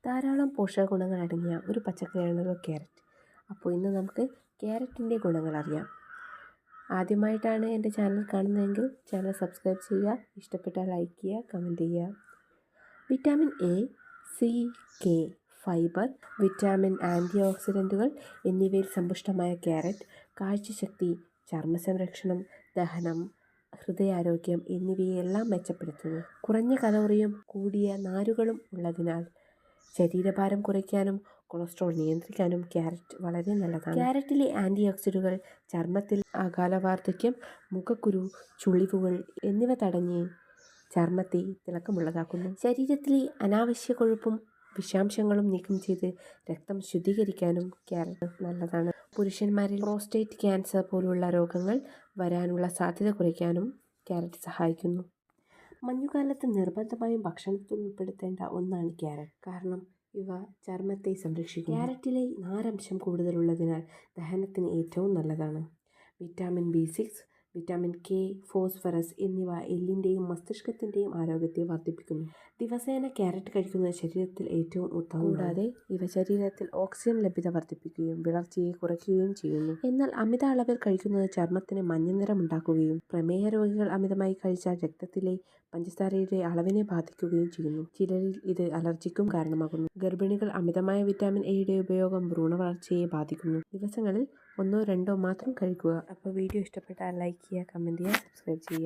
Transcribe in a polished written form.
ധാരാളം പോഷക ഗുണങ്ങൾ അടങ്ങിയ ഒരു പച്ചക്കറിയാണല്ലോ ക്യാരറ്റ്. അപ്പോൾ ഇന്ന് നമുക്ക് ക്യാരറ്റിൻ്റെ ഗുണങ്ങൾ അറിയാം. ആദ്യമായിട്ടാണ് എൻ്റെ ചാനൽ കാണുന്നതെങ്കിൽ ചാനൽ സബ്സ്ക്രൈബ് ചെയ്യുക, ഇഷ്ടപ്പെട്ടാൽ ലൈക്ക് ചെയ്യുക, കമൻറ്റ് ചെയ്യുക. Vitamin A, C, K, fibre, vitamin, anti ഓക്സിഡൻറ്റുകൾ എന്നിവയിൽ സമ്പുഷ്ടമായ ക്യാരറ്റ് കാഴ്ചശക്തി, ചർമ്മ സംരക്ഷണം, ദഹനം, ഹൃദയാരോഗ്യം എന്നിവയെല്ലാം മെച്ചപ്പെടുത്തുന്നു. കുറഞ്ഞ കലോറിയും കൂടിയ നാരുകളും ഉള്ളതിനാൽ ശരീരഭാരം കുറയ്ക്കാനും കൊളസ്ട്രോൾ നിയന്ത്രിക്കാനും ക്യാരറ്റ് വളരെ നല്ലതാണ്. ക്യാരറ്റിലെ ആൻറ്റി ഓക്സിഡുകൾ ചർമ്മത്തിൽ അകാലവാർദ്ധക്യം, മുഖക്കുരു, ചുളിവുകൾ എന്നിവ തടഞ്ഞ് ചർമ്മത്തെ തിളക്കമുള്ളതാക്കുന്നു. ശരീരത്തിലെ അനാവശ്യ കൊഴുപ്പും വിഷാംശങ്ങളും നീക്കം ചെയ്ത് രക്തം ശുദ്ധീകരിക്കാനും ക്യാരറ്റ് നല്ലതാണ്. പുരുഷന്മാരിൽ പ്രോസ്റ്റേറ്റ് ക്യാൻസർ പോലുള്ള രോഗങ്ങൾ വരാനുള്ള സാധ്യത കുറയ്ക്കാനും ക്യാരറ്റ് സഹായിക്കുന്നു. മഞ്ഞുകാലത്ത് നിർബന്ധമായും ഭക്ഷണത്തിൽ ഉൾപ്പെടുത്തേണ്ട ഒന്നാണ് ക്യാരറ്റ്. കാരണം ഇവ ചർമ്മത്തെ സംരക്ഷിക്കുന്നു. ക്യാരറ്റിലെ നാരംശം കൂടുതലുള്ളതിനാൽ ദഹനത്തിന് ഏറ്റവും നല്ലതാണ്. Vitamin B6, vitamin K, phosphorus എന്നിവ എല്ലിൻ്റെയും മസ്തിഷ്കത്തിൻ്റെയും ആരോഗ്യത്തെ വർദ്ധിപ്പിക്കുന്നു. ദിവസേന ക്യാരറ്റ് കഴിക്കുന്നത് ശരീരത്തിൽ ഏറ്റവും ഉത്തമമാണ്. കൂടാതെ ഇവ ശരീരത്തിൽ ഓക്സിജൻ ലഭ്യത വർദ്ധിപ്പിക്കുകയും വിളർച്ചയെ കുറയ്ക്കുകയും ചെയ്യുന്നു. എന്നാൽ അമിത അളവിൽ കഴിക്കുന്നത് ചർമ്മത്തിന് മഞ്ഞ നിറമുണ്ടാക്കുകയും പ്രമേഹ രോഗികൾ അമിതമായി കഴിച്ചാൽ രക്തത്തിലെ പഞ്ചസാരയുടെ അളവിനെ ബാധിക്കുകയും ചെയ്യുന്നു. ചിലരിൽ ഇത് അലർജിക്കും കാരണമാകുന്നു. ഗർഭിണികൾ അമിതമായ വിറ്റാമിൻ എയുടെ ഉപയോഗം ഭ്രൂണ വളർച്ചയെ ബാധിക്കുന്നു. ദിവസങ്ങളിൽ 1-2 മാത്രം കഴിക്കുക. അപ്പോൾ വീഡിയോ ഇഷ്ടപ്പെട്ടാൽ ലൈക്ക് ചെയ്യുക, കമൻറ്റ് ചെയ്യുക, സബ്സ്ക്രൈബ് ചെയ്യുക.